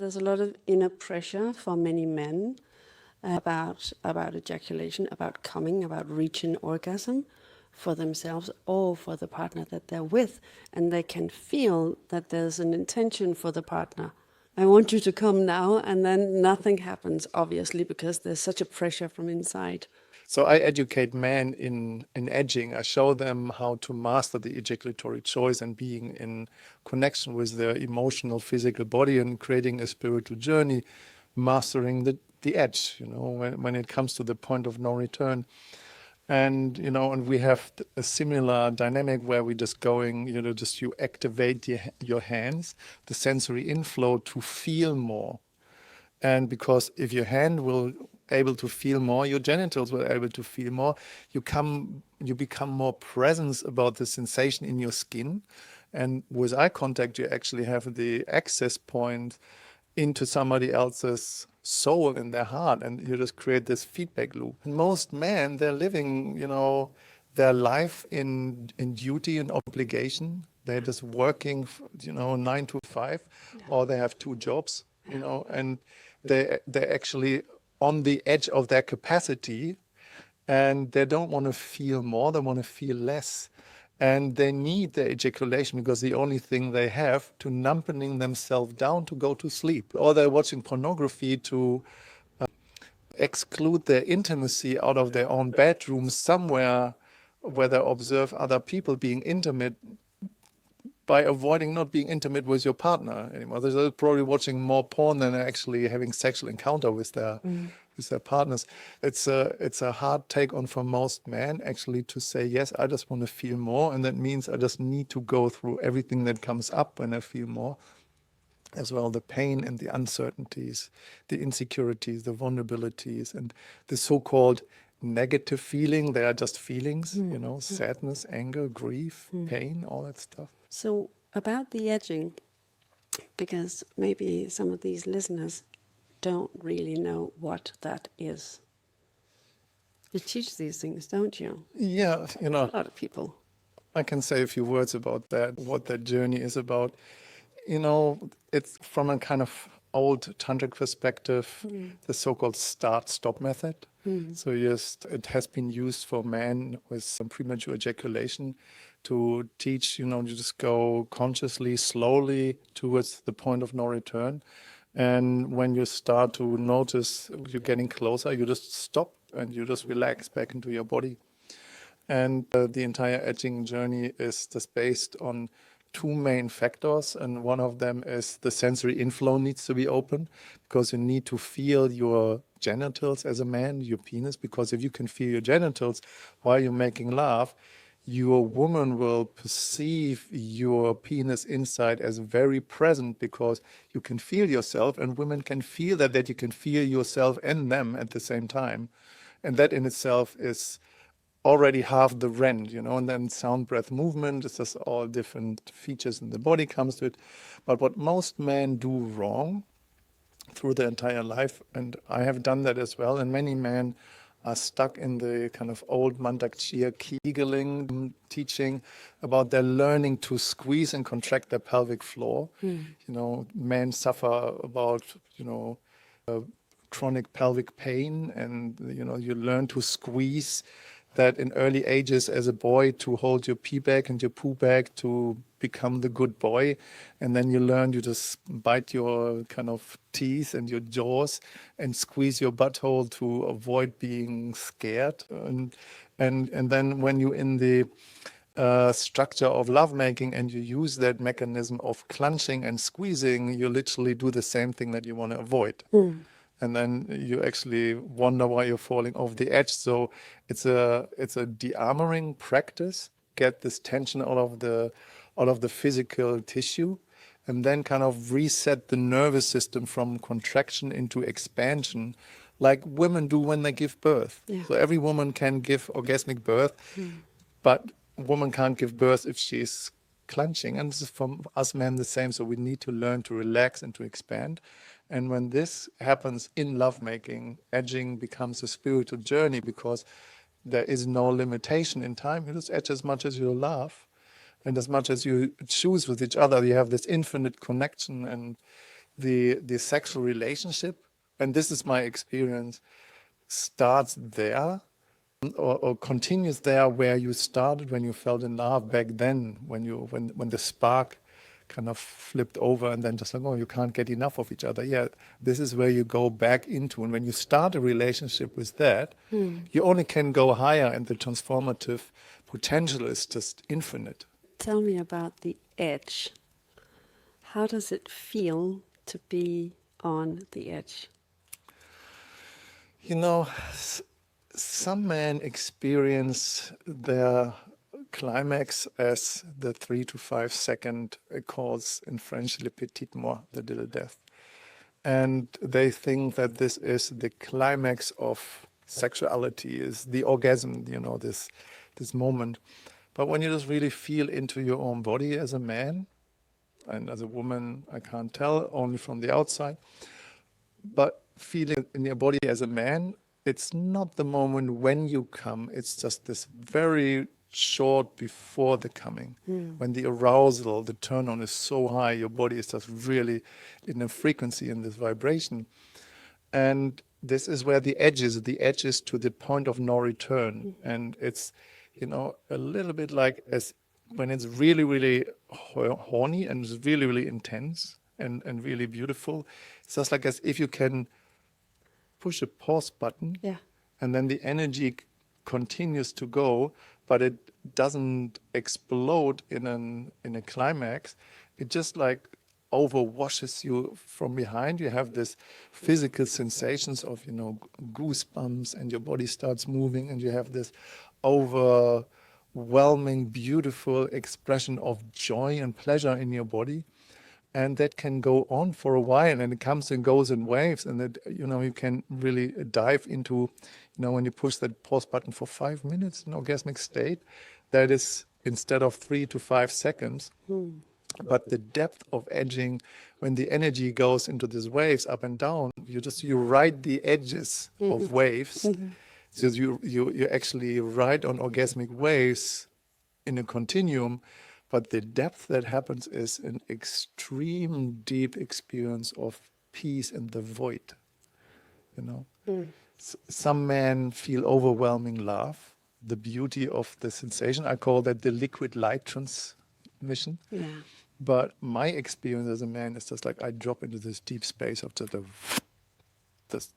There's a lot of inner pressure for many men about ejaculation, about coming, about reaching orgasm for themselves or for the partner that they're with. And they can feel that there's an intention for the partner. I want you to come now, and then nothing happens, obviously, because there's such a pressure from inside. So I educate men in edging. I show them how to master the ejaculatory choice and being in connection with their emotional, physical body and creating a spiritual journey, mastering the edge, when it comes to the point of no return. And, and we have a similar dynamic where we just going, you activate your hands, the sensory inflow to feel more. And because if your hand will able to feel more, your genitals will able to feel more, you become more present about the sensation in your skin. And with eye contact, you actually have the access point into somebody else's soul in their heart, and you just create this feedback loop. And most men, they're living, their life in duty and obligation. They're just working, 9 to 5, or they have 2 jobs, and they're actually on the edge of their capacity, and they don't want to feel more, they want to feel less. And they need the ejaculation because the only thing they have to numbing themselves down to go to sleep. Or they're watching pornography to exclude their intimacy out of their own bedroom somewhere where they observe other people being intimate by avoiding not being intimate with your partner anymore. They're probably watching more porn than actually having sexual encounter with their partners. It's a hard take on for most men actually to say, yes, I just want to feel more, and that means I just need to go through everything that comes up when I feel more, as well the pain and the uncertainties, the insecurities, the vulnerabilities, and the so-called negative feeling. They are just feelings, sadness, anger, grief, pain, all that stuff. So about the edging, because maybe some of these listeners don't really know what that is. You teach these things, don't you? Yeah, A lot of people. I can say a few words about that, what that journey is about. It's from a kind of old tantric perspective, the so-called start-stop method. So it has been used for men with some premature ejaculation to teach, you just go consciously, slowly towards the point of no return. And when you start to notice you're getting closer, you just stop and you just relax back into your body. And the entire edging journey is just based on 2 main factors, and one of them is the sensory inflow needs to be open, because you need to feel your genitals as a man, your penis, because if you can feel your genitals while you're making love, your woman will perceive your penis inside as very present, because you can feel yourself, and women can feel that you can feel yourself and them at the same time. And that in itself is already half the rent, and then sound, breath, movement, it's just all different features in the body comes to it. But what most men do wrong through their entire life, and I have done that as well, and many men are stuck in the kind of old Mandakshya Kegeling teaching about their learning to squeeze and contract their pelvic floor. Men suffer about, chronic pelvic pain, and, you learn to squeeze that in early ages as a boy to hold your pee bag and your poo bag to become the good boy. And then you learn you just bite your kind of teeth and your jaws and squeeze your butthole to avoid being scared. And then when you're in the structure of lovemaking and you use that mechanism of clenching and squeezing, you literally do the same thing that you want to avoid. And then you actually wonder why you're falling off the edge. So it's a de-armoring practice. Get this tension out of the physical tissue, and then kind of reset the nervous system from contraction into expansion, like women do when they give birth. Yeah. So every woman can give orgasmic birth, but a woman can't give birth if she's clenching. And this is from us men the same. So we need to learn to relax and to expand. And when this happens in lovemaking, edging becomes a spiritual journey, because there is no limitation in time. You just edge as much as you love, and as much as you choose with each other. You have this infinite connection, and the sexual relationship, and this is my experience, starts there or continues there where you started when you felt in love back then, when the spark kind of flipped over and then just like, oh, you can't get enough of each other. Yeah, this is where you go back into. And when you start a relationship with that, you only can go higher, and the transformative potential is just infinite. Tell me about the edge. How does it feel to be on the edge? You know, some men experience their climax as the 3 to 5 second, it calls in French le petit mort, the little death. And they think that this is the climax of sexuality, is the orgasm, you know, this moment. But when you just really feel into your own body as a man, and as a woman, I can't tell, only from the outside, but feeling in your body as a man, it's not the moment when you come, it's just this very short before the coming, when the arousal, the turn on is so high, your body is just really in a frequency, in this vibration. And this is where the edge is to the point of no return. And it's, you know, a little bit like as when it's really, really horny and it's really, really intense and really beautiful. It's just like as if you can push a pause button, and then the energy continues to go, but it doesn't explode in a climax. It just like overwashes you from behind. You have this physical sensations of, you know, goosebumps, and your body starts moving, and you have this overwhelming, beautiful expression of joy and pleasure in your body. And that can go on for a while, and it comes and goes in waves. And that, you know, you can really dive into, you know, when you push that pause button for 5 minutes in orgasmic state, that is instead of 3 to 5 seconds. But the depth of edging, when the energy goes into these waves up and down, you ride the edges of waves. So you actually ride on orgasmic waves in a continuum. But the depth that happens is an extreme deep experience of peace in the void, you know. Some men feel overwhelming love, the beauty of the sensation. I call that the liquid light transmission. But my experience as a man is just like I drop into this deep space of this,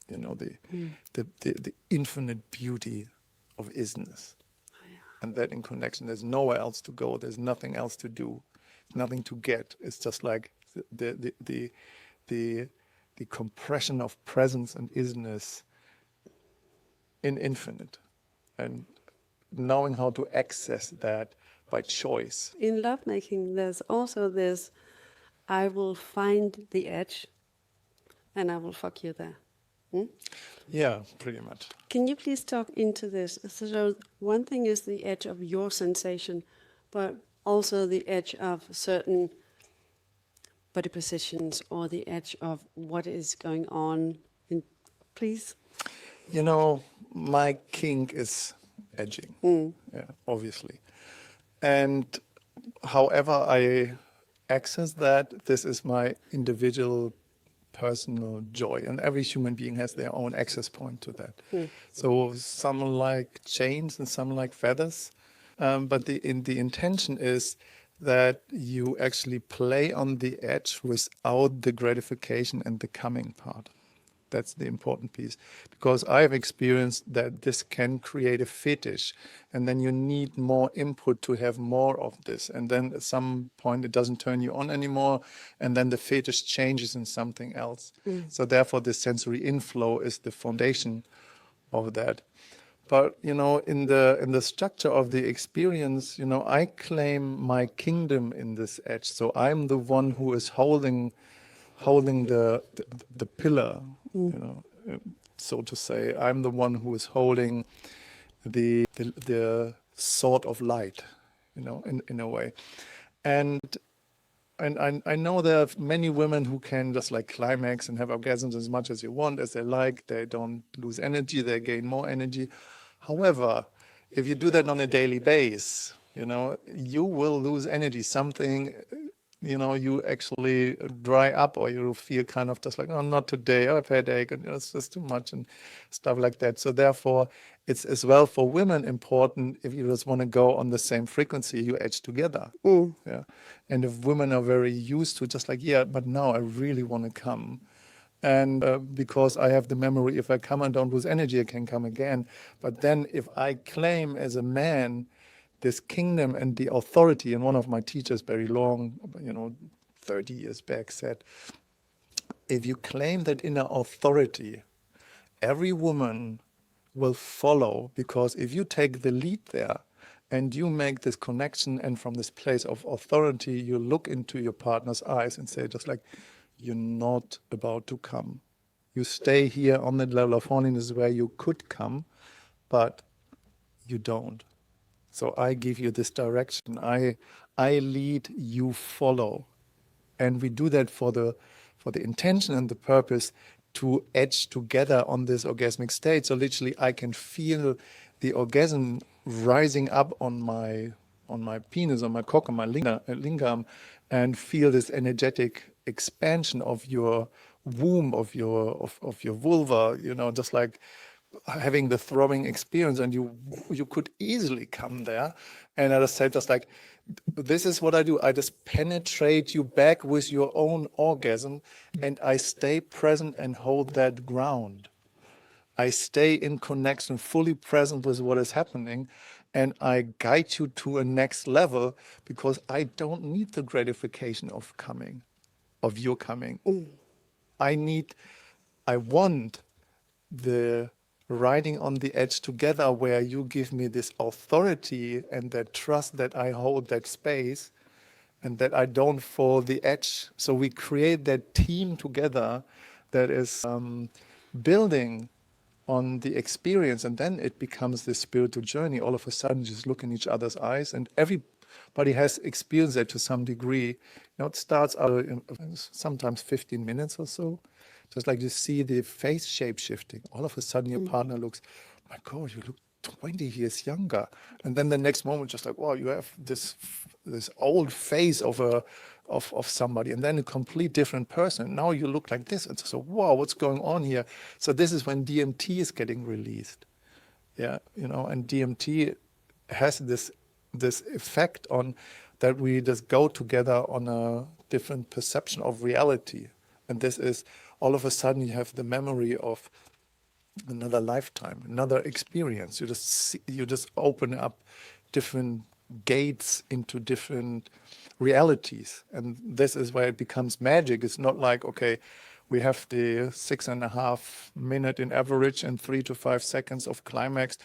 you know, the infinite beauty of isness. And that in connection, there's nowhere else to go. There's nothing else to do, nothing to get. It's just like the compression of presence and isness in infinite, and knowing how to access that by choice. In lovemaking, there's also this: I will find the edge, and I will fuck you there. Yeah, pretty much. Can you please talk into this? So one thing is the edge of your sensation, but also the edge of certain body positions or the edge of what is going on. Please? You know, my kink is edging, yeah, obviously. And however I access that, this is my individual personal joy, and every human being has their own access point to that. So some like chains and some like feathers, but the intention is that you actually play on the edge without the gratification and the coming part. That's the important piece, because I've experienced that this can create a fetish, and then you need more input to have more of this, and then at some point it doesn't turn you on anymore, and then the fetish changes in something else. So therefore the sensory inflow is the foundation of that. But, you know, in the structure of the experience, you know, I claim my kingdom in this edge. So I'm the one who is holding the pillar, you know, so to say. I'm the one who is holding the sword of light, you know, in a way. And I know there are many women who can just like climax and have orgasms as much as you want, as they like. They don't lose energy, they gain more energy. However, if you do that on a daily basis, you know, you will lose energy. Something you actually dry up, or you feel kind of just like, oh, not today, I have a headache, and it's just too much and stuff like that. So therefore, it's as well for women important, if you just want to go on the same frequency, you edge together. Yeah. And if women are very used to just like, yeah, but now I really want to come. And because I have the memory, if I come and don't lose energy, I can come again. But then if I claim as a man this kingdom and the authority, and one of my teachers very long, 30 years back said, if you claim that inner authority, every woman will follow, because if you take the lead there and you make this connection, and from this place of authority, you look into your partner's eyes and say, just like, you're not about to come. You stay here on that level of horniness where you could come, but you don't. So I give you this direction. I lead, you follow. And we do that for the intention and the purpose to edge together on this orgasmic state. So literally I can feel the orgasm rising up on my penis, on my cock, on my lingam, and feel this energetic expansion of your womb, of your vulva, just like having the throbbing experience, and you could easily come there. And I just said, just like, this is what I do. I just penetrate you back with your own orgasm, and I stay present and hold that ground. I stay in connection, fully present with what is happening, and I guide you to a next level, because I don't need the gratification of coming, of your coming. I want the riding on the edge together, where you give me this authority and that trust that I hold that space and that I don't fall the edge. So we create that team together that is building on the experience, and then it becomes this spiritual journey. All of a sudden, just look in each other's eyes, and everybody has experienced that to some degree. It starts out in sometimes 15 minutes or so. Just like you see the face shape shifting. All of a sudden your partner looks, my God, you look 20 years younger. And then the next moment, just like, wow, you have this old face of somebody, and then a complete different person. Now you look like this. And so, wow, what's going on here? So this is when DMT is getting released. Yeah, and DMT has this effect on that we just go together on a different perception of reality. And this is, all of a sudden you have the memory of another lifetime, another experience. You just open up different gates into different realities. And this is where it becomes magic. It's not like, okay, we have the 6.5 minute in average and 3 to 5 seconds of climax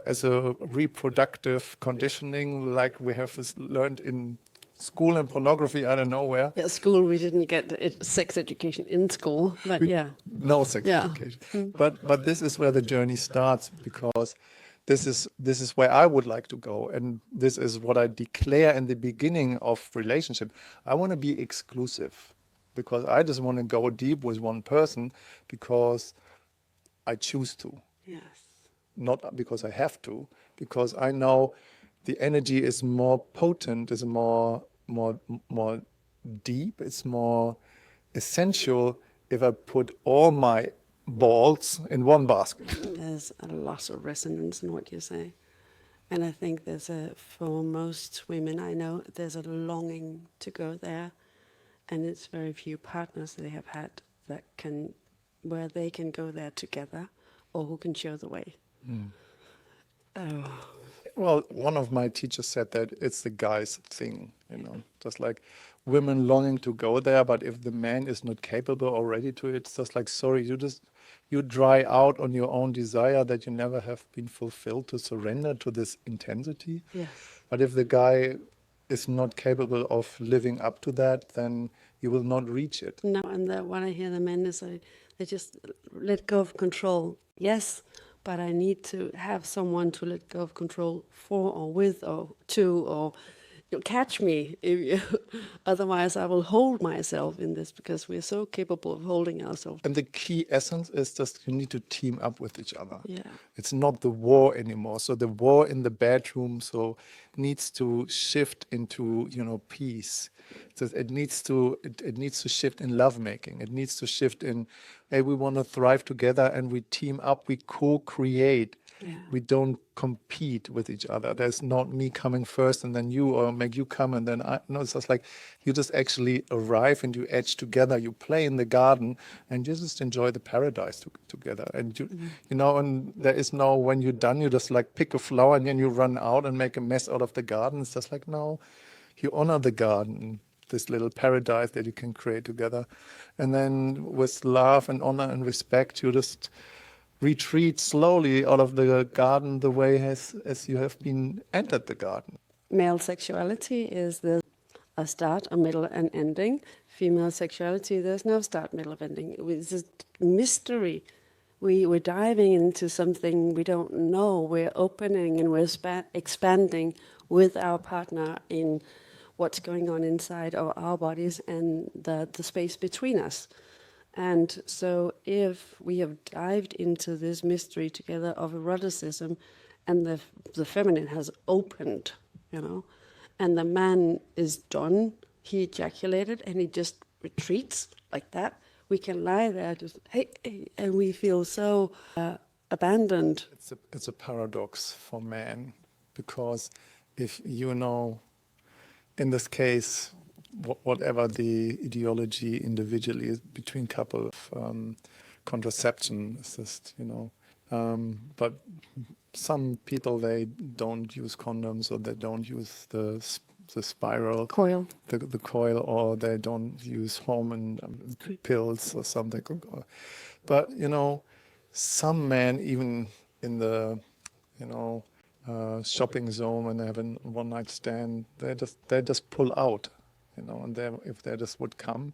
as a reproductive conditioning, like we have learned in school and pornography, I don't know where. Yeah, school, we didn't get sex education in school, but yeah. No sex education. But this is where the journey starts, because this is where I would like to go, and this is what I declare in the beginning of relationship. I want to be exclusive, because I just want to go deep with one person because I choose to. Yes. Not because I have to, because I know the energy is more potent, is more deep, it's more essential if I put all my balls in one basket. There's a lot of resonance in what you say. And I think for most women I know, there's a longing to go there. And it's very few partners they have had where they can go there together, or who can show the way. Oh. Well, one of my teachers said that it's the guy's thing, just like women longing to go there, but if the man is not capable or ready to it, it's just like, sorry, you dry out on your own desire that you never have been fulfilled to surrender to this intensity. Yes. But if the guy is not capable of living up to that, then you will not reach it. No, and what I hear the men is they just let go of control. Yes, but I need to have someone to let go of control for or with or to, or catch me if you, otherwise I will hold myself in this, because we're so capable of holding ourselves. And the key essence is just you need to team up with each other. Yeah. It's not the war anymore. So the war in the bedroom needs to shift into, peace. So it needs to shift in lovemaking. It needs to shift in, hey, we want to thrive together and we team up, we co-create. Yeah. We don't compete with each other. There's not me coming first and then you, or make you come and then I. No, it's just like you just actually arrive and you edge together. You play in the garden and you just enjoy the paradise together. And and there is no, when you're done, you just like pick a flower and then you run out and make a mess out of the garden. It's just like, no, you honor the garden, this little paradise that you can create together. And then with love and honor and respect, you just retreat slowly out of the garden the way as you have been entered the garden. Male sexuality is a start, a middle, and ending. Female sexuality, there's no start, middle, or ending. It's a mystery. We're diving into something we don't know. We're opening and we're expanding with our partner in what's going on inside of our bodies and the space between us. And so if we have dived into this mystery together of eroticism, and the feminine has opened, and the man is done, he ejaculated, and he just retreats like that, we can lie there just, hey, and we feel so abandoned. It's a paradox for men, because if in this case, whatever the ideology individually is between couple, contraception is just, but some people, they don't use condoms, or they don't use the spiral Coil. the coil, or they don't use hormone pills or something. But some men, even in the shopping zone, when they have a one night stand, they just pull out, and if they just would come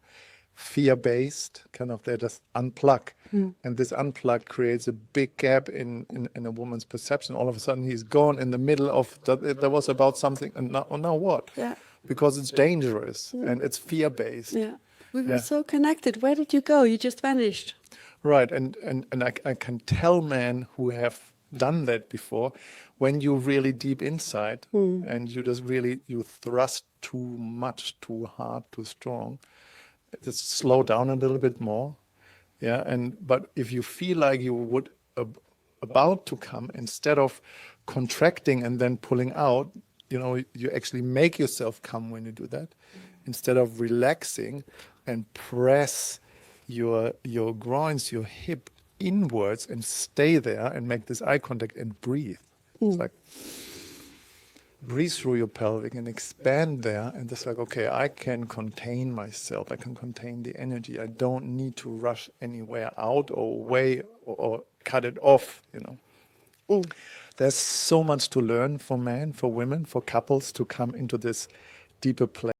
fear-based, they just unplug. And this unplug creates a big gap in a woman's perception. All of a sudden he's gone in the middle of there was about something, and now what? Yeah. Because it's dangerous and it's fear-based. Yeah. We were so connected. Where did you go? You just vanished. Right, and I can tell men who have done that before, when you're really deep inside and you just really, you thrust too much, too hard, too strong, just slow down a little bit more. Yeah, but if you feel like you would about to come, instead of contracting and then pulling out, you actually make yourself come when you do that, instead of relaxing and press your groins, your hip inwards and stay there and make this eye contact and breathe. It's like breathe through your pelvic and expand there, and just like, okay, I can contain myself, I can contain the energy, I don't need to rush anywhere out or away or cut it off. There's so much to learn for men, for women, for couples to come into this deeper place.